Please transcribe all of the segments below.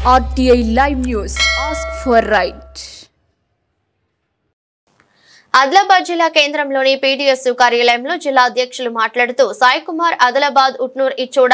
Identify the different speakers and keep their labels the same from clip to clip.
Speaker 1: RTI Live News. Ask for right.
Speaker 2: Adilabad జిల్లా కేంద్రంలోని PDS కార్యాలయంలో జిల్లా అధ్యక్షులు మాట్లాడుతూ సాయి కుమార్ ఆదిలాబాద్ ఉట్నూర్ ఇచ్చోడ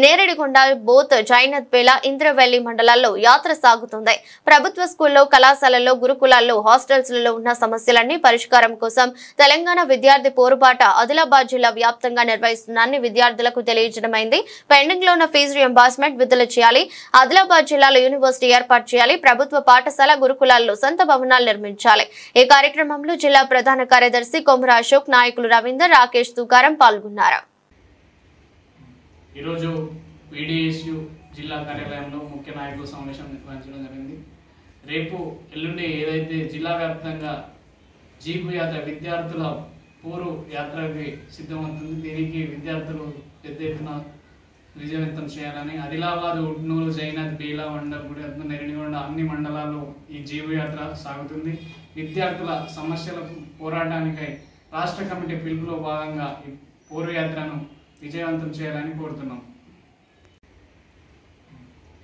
Speaker 2: నేరేడిగొండ బోత్ జైనత్పేల ఇంద్రవెల్లి మండలాల్లో యాత్ర సాగుతుంది. ప్రభుత్వ స్కూల్లో కళాశాలల్లో గురుకులాల్లో హాస్టల్స్లలో ఉన్న సమస్యలన్నీ పరిష్కారం కోసం తెలంగాణ విద్యార్థి పోరుబాట ఆదిలాబాద్ జిల్లా వ్యాప్తంగా నిర్వహిస్తున్నారని విద్యార్థులకు తెలియజేయడమైంది. పెండింగ్ లో ఉన్న ఫీజు రియంబర్స్మెంట్ విడుదల చేయాలి, ఆదిలాబాద్ జిల్లాలో యూనివర్సిటీ ఏర్పాటు చేయాలి, ప్రభుత్వ పాఠశాల గురుకులాల్లో సొంత భవనాలు నిర్మించాలి. ఈ కార్యక్రమంలో జిల్లా ప్రధాన కార్యదర్శి కొమర అశోక్, నాయకులు రవీందర్, రాకేష్, తుకారం పాల్గొన్నారు.
Speaker 3: ఈరోజు పీడీఎస్యు జిల్లా కార్యాలయంలో ముఖ్య నాయకుల సమావేశం నిర్వహించడం జరిగింది. రేపు ఎల్లుండి ఏదైతే జిల్లా వ్యాప్తంగా జీపు యాత్ర విద్యార్థుల పూర్వ యాత్రకి సిద్ధమవుతుంది. దీనికి విద్యార్థులు పెద్ద ఎత్తున విజయవంతం చేయాలని ఆదిలాబాద్, ఉట్నూరు, జైనత్, బేలా, వండర్గూడ, నేరేడిగొండ అన్ని మండలాల్లో ఈ జీపు యాత్ర సాగుతుంది. విద్యార్థుల సమస్యలకు పోరాటానికై రాష్ట్ర కమిటీ పిలుపులో భాగంగా ఈ పూర్వయాత్రను విజయవంతం చేయాలని కోరుతున్నాం.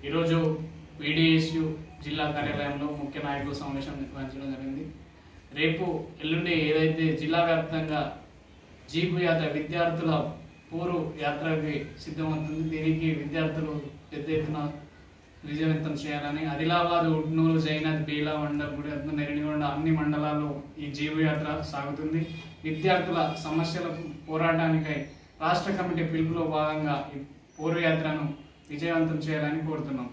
Speaker 3: ఈరోజు పీడీఎస్యు జిల్లా కార్యాలయంలో ముఖ్య నాయకుల సమావేశం నిర్వహించడం జరిగింది. రేపు ఎల్లుండి ఏదైతే జిల్లా వ్యాప్తంగా జీపు యాత్ర విద్యార్థుల పూర్వ యాత్రకి సిద్ధమవుతుంది. దీనికి విద్యార్థులు పెద్ద ఎత్తున విజయవంతం చేయాలని ఆదిలాబాద్, ఉట్నూరు, జైనత్, బేలా, వండర్గూడ, నేరేడిగొండ అన్ని మండలాల్లో ఈ జీపు యాత్ర సాగుతుంది. విద్యార్థుల సమస్యలకు పోరాటానికై రాష్ట్ర కమిటీ పిలుపులో భాగంగా ఈ పూర్వయాత్రను విజయవంతం చేయాలని కోరుతున్నాం.